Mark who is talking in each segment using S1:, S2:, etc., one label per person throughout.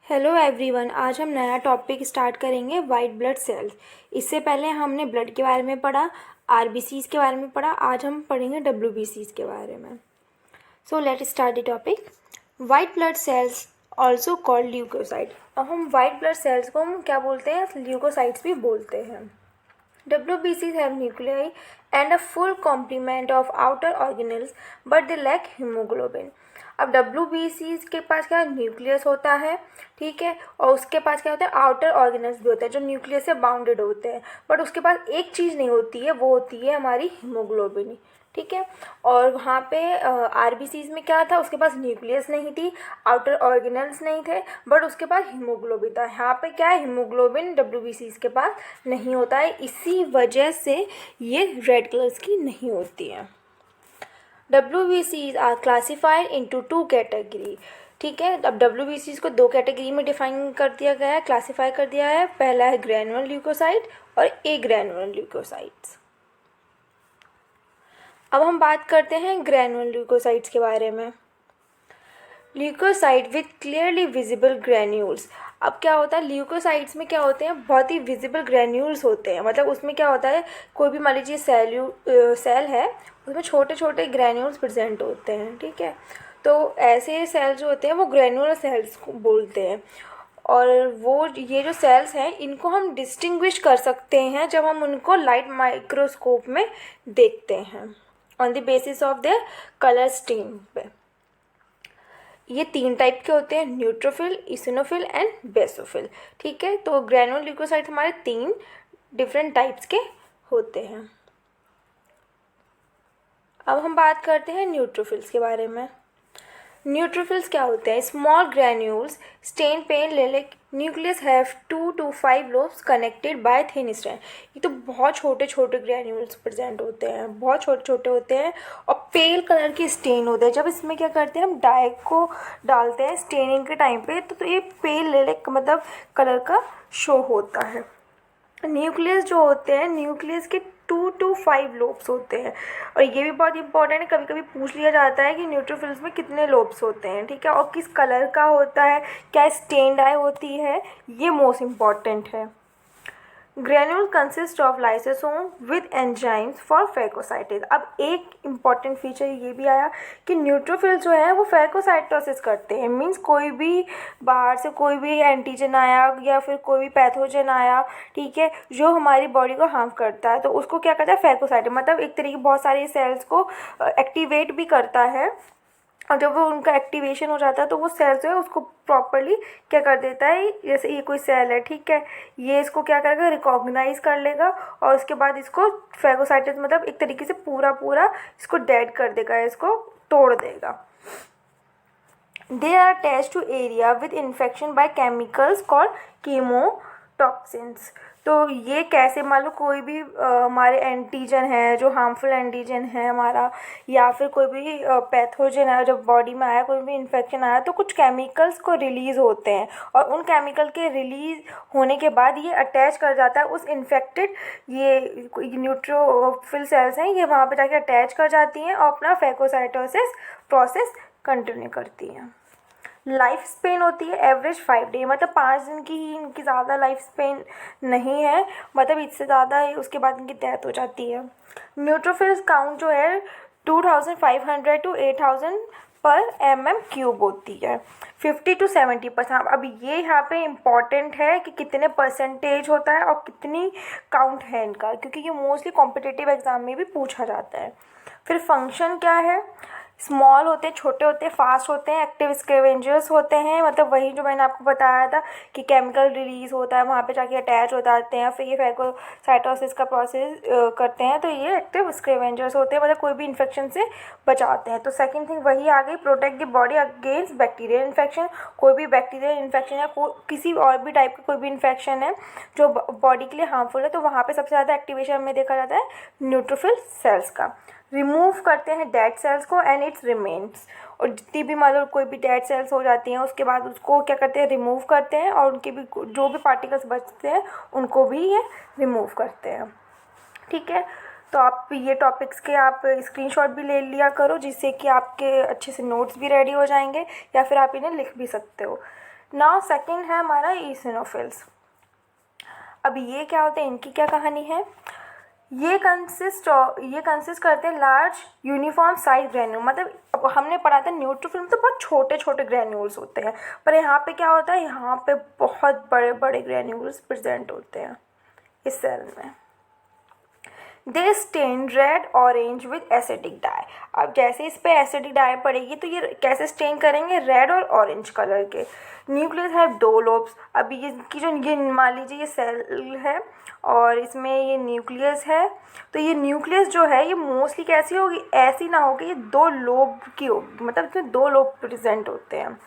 S1: Hello everyone, आज हम नया टॉपिक स्टार्ट करेंगे वाइट ब्लड सेल्स। इससे पहले हमने ब्लड के बारे में पढ़ा, आरबीसीज के बारे में पढ़ा। आज हम पढ़ेंगे डब्ल्यूबीसीज के बारे में। So let start the topic. White blood cells also called leucocyte. अब हम वाइट ब्लड सेल्स को हम क्या बोलते हैं? ल्यूकोसाइट्स भी बोलते हैं। WBCs have nuclei and a full complement of outer organelles, but they lack hemoglobin. अब WBCs के पास क्या न्यूक्लियस होता है, ठीक है, और उसके पास क्या होता है आउटर ऑर्गेनल्स भी होते हैं जो न्यूक्लियस से बाउंडेड होते हैं, बट उसके पास एक चीज़ नहीं होती है, वो होती है हमारी हीमोग्लोबिन, ठीक है। और वहाँ पे आरबीसीज में क्या था, उसके पास न्यूक्लियस नहीं थी, आउटर ऑर्गेनल्स नहीं थे, बट उसके पास हीमोग्लोबिन था। यहाँ पे क्या है, हीमोग्लोबिन डब्ल्यूबीसीज के पास नहीं होता है, इसी वजह से ये रेड कलर्स की नहीं होती है। WBCs are classified into 2 category, ठीक है। अब WBCs को 2 कैटेगरी में डिफाइन कर दिया गया है, क्लासीफाई कर दिया है। पहला है ग्रैनुलर ल्यूकोसाइट और एग्रैनुलर ल्यूकोसाइट्स। अब हम बात करते हैं ग्रैनुलर ल्यूकोसाइट्स के बारे में। Leucocyte with clearly visible granules. अब क्या होता है, ल्यूकोसाइट्स में क्या होते हैं, बहुत ही विजिबल ग्रैन्यूल्स होते हैं। मतलब उसमें क्या होता है, कोई भी मान लीजिए सेल है, उसमें छोटे छोटे ग्रैन्यूल्स प्रेजेंट होते हैं, ठीक है। तो ऐसे सेल्स जो होते हैं वो ग्रैनुलर सेल्स को बोलते हैं। और वो ये जो सेल्स हैं इनको हम डिस्टिंग्विश कर सकते हैं जब हम उनको लाइट माइक्रोस्कोप में देखते हैं, on the basis of the colour stain पे। ये 3 टाइप के होते हैं, न्यूट्रोफिल, इसिनोफिल एंड बेसोफिल, ठीक है। तो ग्रैनुलर ल्यूकोसाइट हमारे 3 डिफरेंट टाइप्स के होते हैं। अब हम बात करते हैं न्यूट्रोफिल्स के बारे में। न्यूट्रोफिल्स क्या होते हैं? Small granules stain pale lilac nucleus have 2 to 5 lobes connected by thin strand. ये तो बहुत छोटे छोटे ग्रैन्यूल्स प्रेजेंट होते हैं, बहुत छोटे छोटे होते हैं और पेल कलर के स्टेन होते हैं। जब इसमें क्या करते हैं, हम डाई को डालते हैं स्टेनिंग के टाइम पे, तो ये पेल लेलेक मतलब कलर का शो होता है। न्यूक्लियस जो होते हैं, न्यूक्लियस के 2 to 5 लोब्स होते हैं। और ये भी बहुत इंपॉर्टेंट है, कभी कभी पूछ लिया जाता है कि न्यूट्रोफिल्स में कितने लोब्स होते हैं, ठीक है, और किस कलर का होता है, क्या स्टेन्ड आई होती है, ये मोस्ट इम्पॉर्टेंट है। Granule consist of lysosome with enzymes for phagocytosis. अब एक इम्पॉर्टेंट फीचर ये भी आया कि न्यूट्रोफिल जो है वो फैगोसाइटोसिस करते हैं। मीन्स कोई भी बाहर से कोई भी एंटीजन आया या फिर कोई भी पैथोजन आया, ठीक है, जो हमारी बॉडी को हार्म करता है, तो उसको क्या करता है, फैगोसाइट मतलब एक तरीके बहुत सारे सेल्स को एक्टिवेट भी करता है। और जब वो उनका एक्टिवेशन हो जाता है तो वो सेल जो है उसको प्रॉपरली क्या कर देता है, जैसे ये कोई सेल है, ठीक है, ये इसको क्या करेगा, रिकॉग्नाइज कर लेगा और उसके बाद इसको फैगोसाइटिस मतलब एक तरीके से पूरा इसको डेड कर देगा, इसको तोड़ देगा। They are attached to area with infection by chemicals called chemotoxins. तो ये कैसे, मान लो कोई भी हमारे एंटीजन है जो हार्मफुल एंटीजन है हमारा, या फिर कोई भी पैथोजन है जब बॉडी में आया, कोई भी इन्फेक्शन आया, तो कुछ केमिकल्स को रिलीज़ होते हैं और उन केमिकल के रिलीज़ होने के बाद ये अटैच कर जाता है उस इन्फेक्टेड, ये न्यूट्रोफिल सेल्स हैं, ये वहाँ पे जाके अटैच कर जाती हैं और अपना फैगोसाइटोसिस प्रोसेस कंटिन्यू करती हैं। लाइफ स्पेन होती है एवरेज 5 डे, मतलब 5 दिन की ही इनकी ज़्यादा लाइफ स्पेन नहीं है, मतलब इससे ज़्यादा है उसके बाद इनकी डेथ हो जाती है। न्यूट्रोफिल्स काउंट जो है 2500 to 8000 पर mm³ होती है, 50 to 70%। अब ये यहाँ पे इम्पॉर्टेंट है कि कितने परसेंटेज होता है और कितनी काउंट है इनका, क्योंकि ये मोस्टली कॉम्पिटिटिव एग्जाम में भी पूछा जाता है। फिर फंक्शन क्या है, स्मॉल होते हैं, छोटे होते हैं, फास्ट होते हैं, एक्टिव स्कैवेंजर्स होते हैं, मतलब वही जो मैंने आपको बताया था कि केमिकल रिलीज़ होता है, वहाँ पे जाके अटैच हो जाते हैं, फिर ये फैगोसाइटोसिस का प्रोसेस करते हैं, तो ये एक्टिव स्कैवेंजर्स होते हैं, मतलब कोई भी इन्फेक्शन से बचाते हैं। तो सेकंड थिंग वही आ गई, protect the body against bacterial infection. कोई भी बैक्टीरियल इन्फेक्शन या किसी और भी टाइप का कोई भी इन्फेक्शन है जो बॉडी के लिए हार्मफुल है, तो वहाँ पर सबसे ज़्यादा एक्टिवेशन में देखा जाता है न्यूट्रोफिल सेल्स का। रिमूव करते हैं डेड सेल्स को एंड इट्स रिमेन्स। और जितनी भी मतलब कोई भी डेड सेल्स हो जाती हैं उसके बाद उसको क्या करते हैं, रिमूव करते हैं, और उनके भी जो भी पार्टिकल्स बचते हैं उनको भी ये रिमूव करते हैं, ठीक है। तो आप ये टॉपिक्स के आप स्क्रीनशॉट भी ले लिया करो, जिससे कि आपके अच्छे से नोट्स भी रेडी हो जाएंगे, या फिर आप इन्हें लिख भी सकते हो। नाउ सेकंड है हमारा ईसिनोफिल्स। अब ये क्या होता है, इनकी क्या कहानी है। ये कंसिस्ट करते हैं लार्ज यूनिफॉर्म साइज ग्रैन्यूल। मतलब अब हमने पढ़ा था न्यूट्रोफिल तो बहुत छोटे छोटे ग्रैन्यूल्स होते हैं, पर यहाँ पे क्या होता है, यहाँ पे बहुत बड़े बड़े ग्रैन्यूल्स प्रेजेंट होते हैं इस सेल में। They stain red orange with acidic dye. अब जैसे इस पे एसिडिक डाई पड़ेगी तो ये कैसे स्टेन करेंगे, रेड और ऑरेंज कलर के। न्यूक्लियस है 2 लोब्स। अभी इसकी जो ये मान लीजिए ये सेल है और इसमें ये न्यूक्लियस है, तो ये न्यूक्लियस जो है ये मोस्टली कैसी होगी, ऐसी ना होगी, ये 2 लोब की होगी, मतलब इसमें 2 लोब प्रेजेंट होते हैं।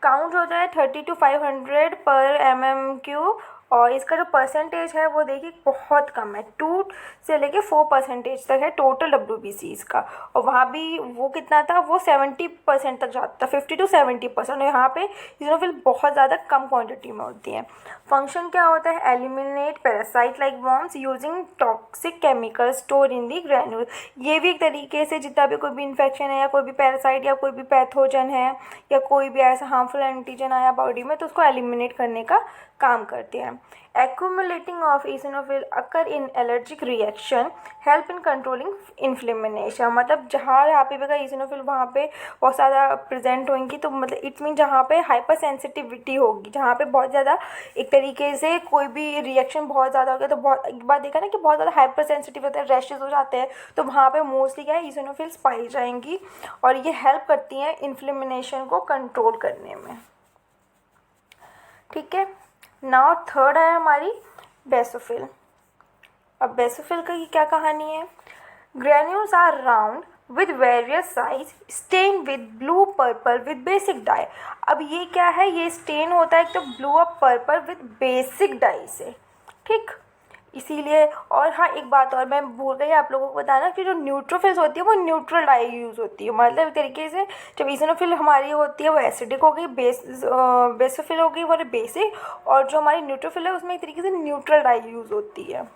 S1: काउंट होता है 30 to 500 पर mm3 और इसका जो परसेंटेज है वो देखिए बहुत कम है, 2 से लेके 4% तक है टोटल WBCs का। और वहाँ भी वो कितना था, वो 70% तक जाता था, 50 to 70%। और यहाँ पे ईसिनोफिल बहुत ज़्यादा कम क्वांटिटी में होती है। फंक्शन क्या होता है, eliminate parasite like worms using toxic chemical store in the granule. ये भी एक तरीके से जितना भी कोई भी इन्फेक्शन है या कोई भी पैरासाइट या कोई भी पैथोजन है या कोई भी ऐसा हार्मफुल एंटीजन आया बॉडी में तो उसको एलिमिनेट करने का काम करते हैं। Accumulating of eosinophil occur in allergic reaction help in controlling inflammation। मतलब जहाँ पे भी अगर eosinophil वहाँ पे बहुत ज़्यादा प्रेजेंट होंगी तो मतलब इट मीन जहाँ पे हाइपर सेंसिटिविटी होगी, जहाँ पे बहुत ज़्यादा एक तरीके से कोई भी रिएक्शन बहुत ज़्यादा हो गया तो बहुत एक बार देखा ना कि बहुत ज़्यादा हाइपर सेंसिटिव होता है, रैशेज हो जाते हैं, तो वहाँ पे मोस्टली क्या है eosinophils पाई जाएंगी और ये हेल्प करती हैं इन्फ्लेमेशन को कंट्रोल करने में। ठीक है, नाउ थर्ड है हमारी बेसोफिल। अब बेसोफिल की क्या कहानी है, granules are round with various size stain with blue purple with basic dye. अब ये क्या है, ये स्टेन होता है एक तो ब्लू और पर्पल विद बेसिक डाई से, ठीक, इसीलिए। और हाँ एक बात और मैं भूल गई आप लोगों को बताना कि जो न्यूट्रोफिल्स होती है वो न्यूट्रल डाई यूज़ होती है। मतलब एक तरीके से जब ईसिनोफिल हमारी होती है वो एसिडिक हो गई, बेसोफिल हो गई वो बेसिक, और जो हमारी न्यूट्रोफिल है उसमें एक तरीके से न्यूट्रल डाई यूज़ होती है।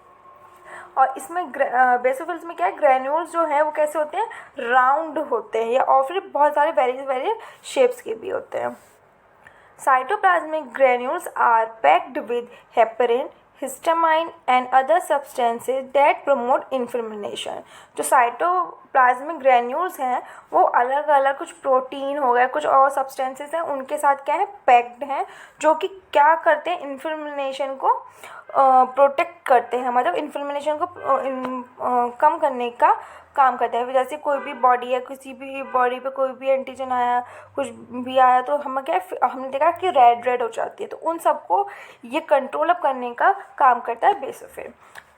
S1: और इसमें बेसोफिल्स में क्या है, ग्रैन्यूल्स जो हैं वो कैसे होते हैं, राउंड होते हैं या और फिर बहुत सारे वेरियस शेप्स के भी होते हैं। Cytoplasmic granules are packed with heparin, histamine and other substances that promote inflammation. जो साइटोप्लाज्मिक ग्रैन्यूल्स हैं वो अलग अलग कुछ प्रोटीन हो गए, कुछ और सब्सटेंसेस हैं, उनके साथ क्या है पैक्ड हैं, जो कि क्या करते हैं, इन्फ्लेमेशन को प्रोटेक्ट करते हैं, मतलब इन्फ्लेमेशन को कम करने का काम करता है। जैसे कोई भी बॉडी है, किसी भी बॉडी पे कोई भी एंटीजन आया, कुछ भी आया तो हम क्या हमने देखा कि रेड हो जाती है, तो उन सबको ये कंट्रोल अप करने का काम करता है बेसोफिल।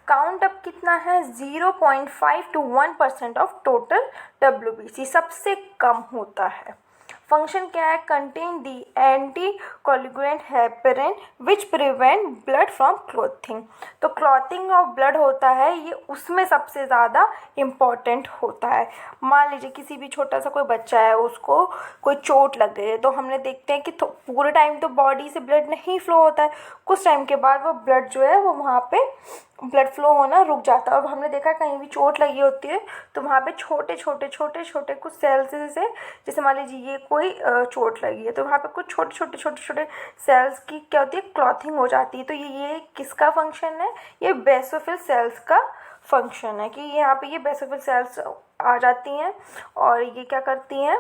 S1: काउंट अप कितना है, 0.5 to 1% ऑफ टोटल WBC, सबसे कम होता है। फंक्शन क्या है, contain the anti coagulant heparin which prevent blood from clothing. तो क्लॉथिंग ऑफ ब्लड होता है ये उसमें सबसे ज़्यादा इम्पॉर्टेंट होता है। मान लीजिए किसी भी छोटा सा कोई बच्चा है, उसको कोई चोट लग गई है, तो हमने देखते हैं कि पूरे टाइम तो बॉडी से ब्लड नहीं फ्लो होता है, कुछ टाइम के बाद वो ब्लड जो है वो वहाँ पे ब्लड फ्लो होना रुक जाता है। और हमने देखा कहीं भी चोट लगी होती है तो वहाँ पे छोटे छोटे कुछ सेल्स से, जैसे मान लीजिए ये कोई चोट लगी है तो वहाँ पे कुछ छोटे सेल्स की क्या होती है, क्लॉथिंग हो जाती है। तो ये किसका फंक्शन है, ये बेसोफिल सेल्स का फंक्शन है कि यहाँ पे ये बेसोफिल सेल्स आ जाती हैं और ये क्या करती हैं,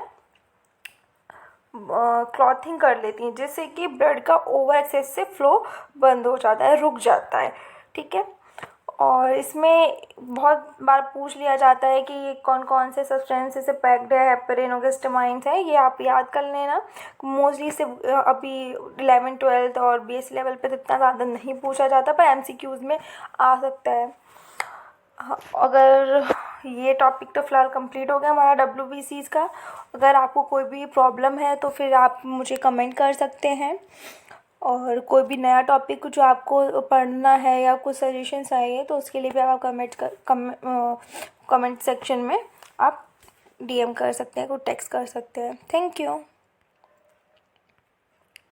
S1: क्लॉथिंग कर लेती हैं, जिससे कि ब्लड का ओवर एक्सेस से फ्लो बंद हो जाता है, रुक जाता है। ठीक है, और इसमें बहुत बार पूछ लिया जाता है कि ये कौन कौन से सब्सटेंसेस से पैक्ड है, हेपरिन और हिस्टामाइन है, ये आप याद कर लेना। मोस्टली से अभी 11th 12th और BSc लेवल पे तो इतना ज़्यादा नहीं पूछा जाता, पर MCQs में आ सकता है। अगर ये टॉपिक तो फ़िलहाल कंप्लीट हो गया हमारा WBCs का। अगर आपको कोई भी प्रॉब्लम है तो फिर आप मुझे कमेंट कर सकते हैं, और कोई भी नया टॉपिक जो आपको पढ़ना है या कुछ सजेशंस चाहिए तो उसके लिए भी आप कमेंट सेक्शन में आप DM कर सकते हैं, कोई टेक्स्ट कर सकते हैं। Thank you.